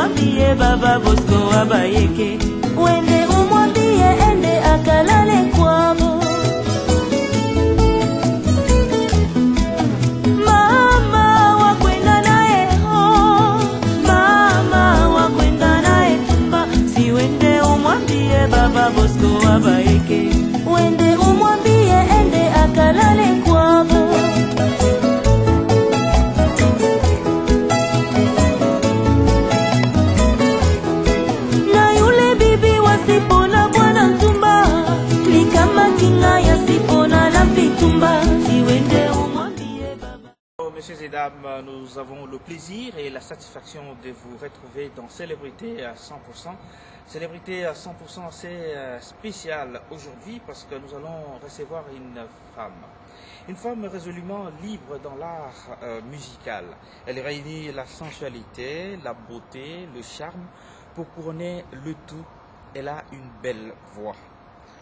umwambie Baba Bosco abayeke, wende umwambie ende akalale kwabo. Mama wakwenda naye ho, mama wakwenda naye kumba, si wende umwambie Baba Bosco abayeke, wende umwambie ende akalale kwabo. Messieurs et dames, nous avons le plaisir et la satisfaction de vous retrouver dans Célébrité à 100%. Célébrité à 100%, c'est spécial aujourd'hui parce que nous allons recevoir une femme résolument libre dans l'art musical. Elle réunit la sensualité, la beauté, le charme pour couronner le tout. Elle a une belle voix.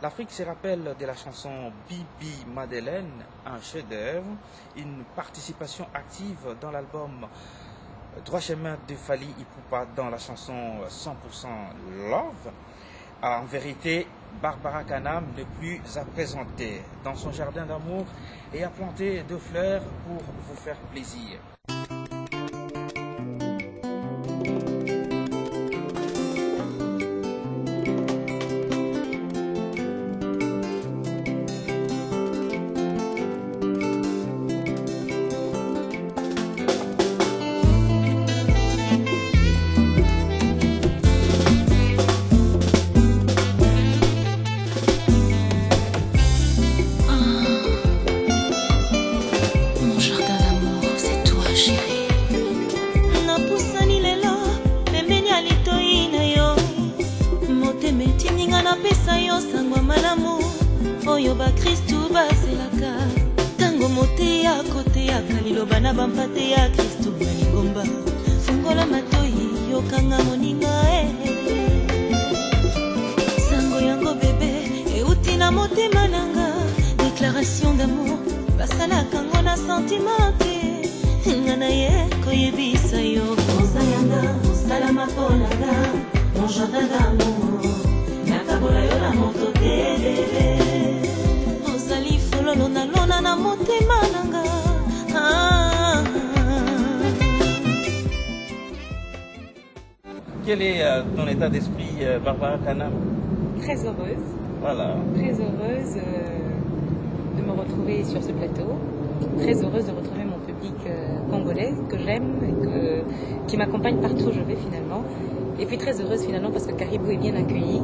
L'Afrique se rappelle de la chanson Bibi Madeleine, un chef-d'œuvre, une participation active dans l'album Droit chemin de Fally Ipupa dans la chanson 100% Love. En vérité, Barbara Kanam n'est plus à présenter dans son jardin d'amour et a planté deux fleurs pour vous faire plaisir. Oyo ba Kristu baselaka tango mote ya kote ya kalilo bana bampate ya Kristu balingomba fungola matoi yokanga moninga sango yango bebe euti na motema nanga déclaration d'amour basalaka ngo na sentiment ngana ye koyebisa yo osayanga osalama ponanga mon jardin d'amour nakabola yo na moto te lona lona na motema nanga. Quel est ton état d'esprit, Barbara Kanam? Très heureuse. Voilà. Très heureuse de me retrouver sur ce plateau. Très heureuse de retrouver mon public congolais que j'aime et qui m'accompagne partout où je vais finalement. Et puis très heureuse finalement parce que Caribou est bien accueilli.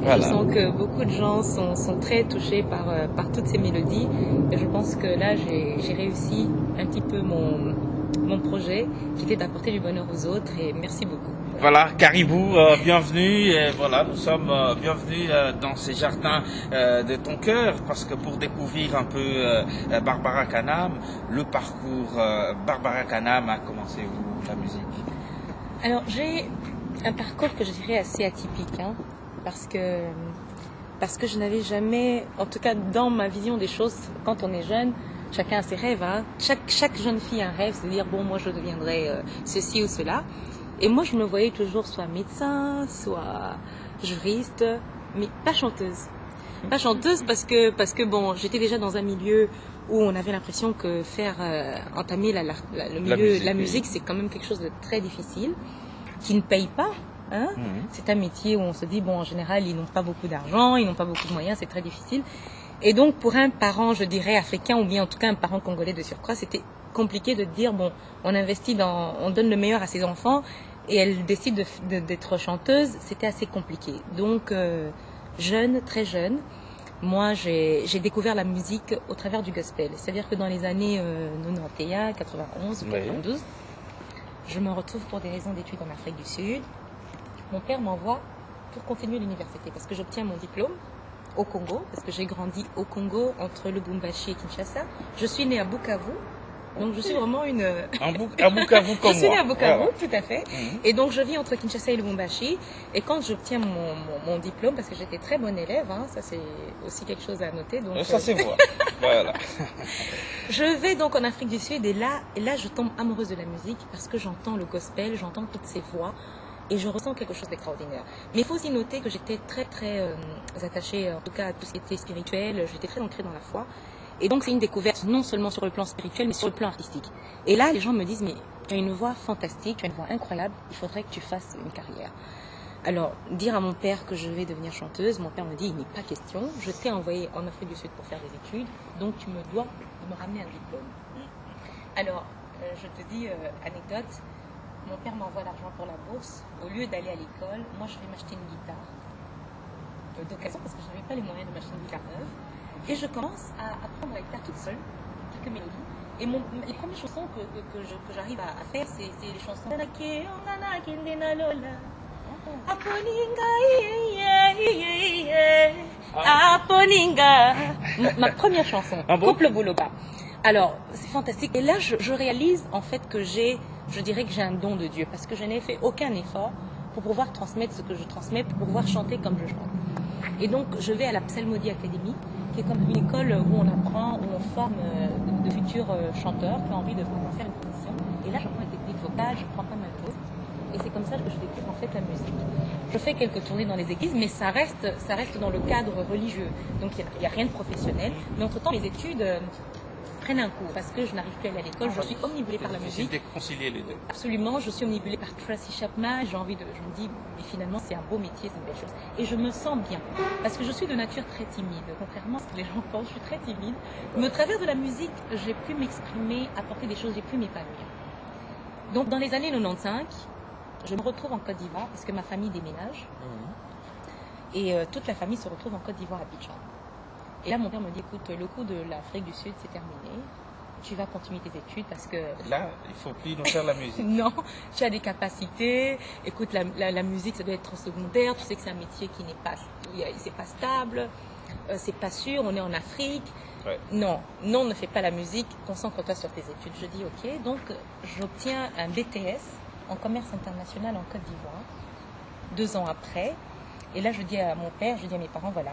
Voilà. Je sens que beaucoup de gens sont très touchés par toutes ces mélodies. Et je pense que là, j'ai réussi un petit peu mon projet qui était d'apporter du bonheur aux autres. Et merci beaucoup. Voilà, Caribou, bienvenue. Et voilà, nous sommes bienvenus dans ces jardins de ton cœur parce que pour découvrir un peu Barbara Kanam, le parcours Barbara Kanam a commencé où la musique? Alors, j'ai un parcours que je dirais assez atypique. Parce que je n'avais jamais, en tout cas dans ma vision des choses, quand on est jeune, chacun a ses rêves. Chaque jeune fille a un rêve, c'est de dire bon, moi je deviendrai ceci ou cela. Et moi je me voyais toujours soit médecin, soit juriste, mais pas chanteuse. Pas chanteuse parce que bon, j'étais déjà dans un milieu où on avait l'impression que entamer la musique, c'est quand même quelque chose de très difficile, qui ne paye pas. C'est un métier où on se dit, bon, en général, ils n'ont pas beaucoup d'argent, ils n'ont pas beaucoup de moyens, c'est très difficile. Et donc, pour un parent, je dirais, africain, ou bien en tout cas un parent congolais de surcroît, c'était compliqué de dire, bon, on investit on donne le meilleur à ses enfants, et elle décide d'être chanteuse, c'était assez compliqué. Donc, jeune, très jeune, moi, j'ai découvert la musique au travers du gospel. C'est-à-dire que dans les années 91, 91 ou 92, je me retrouve pour des raisons d'études en Afrique du Sud. Mon père m'envoie pour continuer l'université parce que j'obtiens mon diplôme au Congo, parce que j'ai grandi au Congo entre Lubumbashi et Kinshasa. Je suis née à Bukavu, donc je suis vraiment une... À Bukavu comme moi. Je suis née à Bukavu, voilà. tout à fait. Et donc je vis entre Kinshasa et Lubumbashi. Et quand j'obtiens mon diplôme, parce que j'étais très bonne élève, ça c'est aussi quelque chose à noter. Donc, ça c'est vrai. Voilà. Je vais donc en Afrique du Sud et là je tombe amoureuse de la musique parce que j'entends le gospel, j'entends toutes ces voix. et je ressens quelque chose d'extraordinaire. Mais il faut aussi noter que j'étais très très attachée en tout cas à tout ce qui était spirituel, j'étais très ancrée dans la foi. Et donc c'est une découverte non seulement sur le plan spirituel mais sur le plan artistique. Et là les gens me disent mais tu as une voix fantastique, tu as une voix incroyable, il faudrait que tu fasses une carrière. Alors dire à mon père que je vais devenir chanteuse, mon père me dit il n'est pas question, je t'ai envoyé en Afrique du Sud pour faire des études, donc tu me dois me ramener un diplôme. Alors je te dis anecdote, mon père m'envoie l'argent pour la bourse, au lieu d'aller à l'école, moi je vais m'acheter une guitare d'occasion parce que je n'avais pas les moyens de m'acheter une guitare neuve. Et je commence à apprendre la guitare toute seule, quelques mélodies. Et les premières chansons que j'arrive à faire, c'est les chansons. Ma première chanson, Couple Bouloba. Alors, c'est fantastique. Et là, je réalise en fait que je dirais que j'ai un don de Dieu, parce que je n'ai fait aucun effort pour pouvoir transmettre ce que je transmets, pour pouvoir chanter comme je chante. Et donc, je vais à la Psalmodie Academy, qui est comme une école où on apprend, où on forme de futurs chanteurs qui ont envie de faire une transition. Et là, j'apprends une technique vocale, je prends pas mal de choses. Et c'est comme ça que je découvre en fait la musique. Je fais quelques tournées dans les églises, mais ça reste dans le cadre religieux. Donc, il n'y a rien de professionnel. Mais entre-temps, les études prennent un coup parce que je n'arrive plus à aller à l'école. Je suis omnibulée par la musique. C'est de concilier les deux. Absolument, je suis omnibulée par Tracy Chapman. Je me dis, mais finalement, c'est un beau métier, c'est une belle chose. Et je me sens bien parce que je suis de nature très timide. Contrairement à ce que les gens pensent, je suis très timide. Mais au travers de la musique, j'ai pu m'exprimer, apporter des choses, j'ai pu m'épanouir. Donc, dans les années 95, je me retrouve en Côte d'Ivoire parce que ma famille déménage. Et toute la famille se retrouve en Côte d'Ivoire à Abidjan. Et là, mon père me dit, écoute, le coup de l'Afrique du Sud, c'est terminé. Tu vas continuer tes études parce que... Là, il ne faut plus nous faire la musique. Non, tu as des capacités. Écoute, la musique, ça doit être secondaire. Tu sais que c'est un métier qui n'est pas... C'est pas stable. C'est pas sûr. On est en Afrique. Ouais. Non, ne fais pas la musique. Concentre-toi sur tes études. Je dis, OK. Donc, j'obtiens un BTS en commerce international en Côte d'Ivoire. 2 ans après. Et là, je dis à mon père, je dis à mes parents, voilà,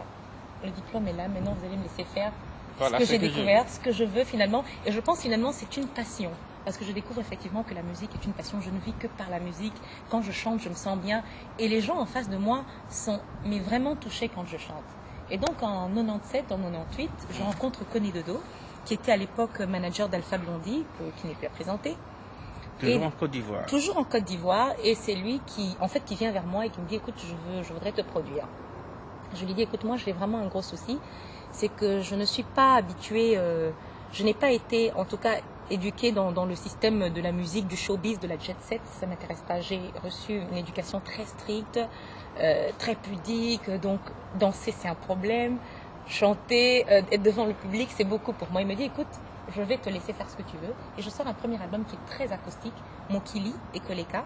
le diplôme est là, maintenant vous allez me laisser faire ce que j'ai découvert, ce que je veux finalement. Et je pense finalement c'est une passion. Parce que je découvre effectivement que la musique est une passion. Je ne vis que par la musique. Quand je chante, je me sens bien. Et les gens en face de moi sont mais vraiment touchés quand je chante. Et donc en 97, en 98, je rencontre Connie Dodo, qui était à l'époque manager d'Alpha Blondy, qui n'est plus à présenter. Toujours en Côte d'Ivoire. Toujours en Côte d'Ivoire. Et c'est lui qui vient vers moi et qui me dit, écoute, je voudrais te produire. Je lui dis, écoute, moi, j'ai vraiment un gros souci. C'est que je ne suis pas habituée, je n'ai pas été, en tout cas, éduquée dans le système de la musique, du showbiz, de la jet set. Ça ne m'intéresse pas. J'ai reçu une éducation très stricte, très pudique. Donc, danser, c'est un problème. Chanter, être devant le public, c'est beaucoup pour moi. Il me dit, écoute, je vais te laisser faire ce que tu veux. Et je sors un premier album qui est très acoustique, Mokili et Koleka.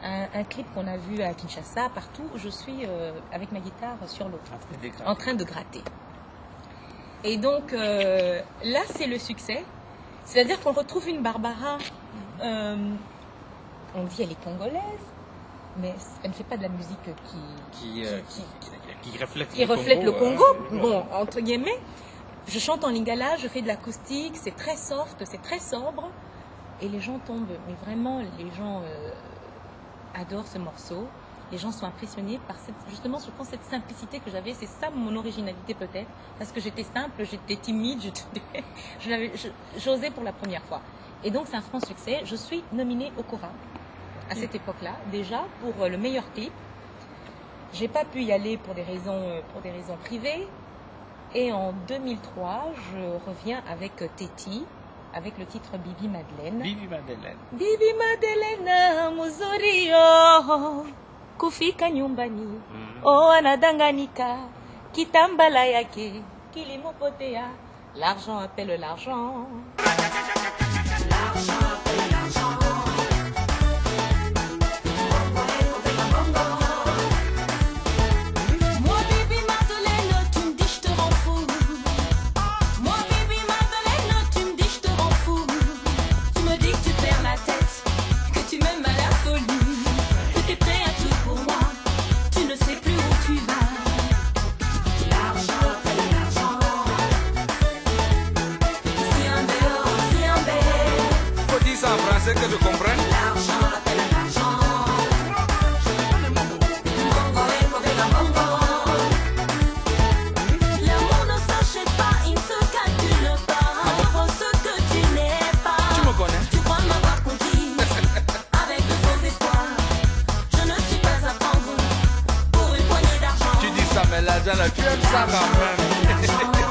Un clip qu'on a vu à Kinshasa, partout, je suis avec ma guitare sur l'eau, en train de gratter. Et donc, là, c'est le succès. C'est-à-dire qu'on retrouve une Barbara, on dit elle est congolaise, mais elle ne fait pas de la musique qui reflète le Congo. Bon, entre guillemets, je chante en lingala, je fais de l'acoustique, c'est très soft, c'est très sobre. Et les gens tombent, mais vraiment, les gens... adore ce morceau. Les gens sont impressionnés par justement, je pense, cette simplicité que j'avais. C'est ça mon originalité peut-être, parce que j'étais simple, j'étais timide, j'osais pour la première fois. Et donc c'est un franc succès. Je suis nominée au Cora à cette époque-là, déjà pour le meilleur clip. J'ai pas pu y aller pour des raisons privées. Et en 2003, je reviens avec Téti, avec le titre Bibi Madeleine. Bibi Madeleine. Bibi Madeleine muzorio kufika nyumbani anadanganika kitambala yake kilimopotea. L'argent appelle l'argent. L'argent appelle l'argent. Que tu comprennes. L'argent appelle l'argent. Angela, tu aimes ça quand même.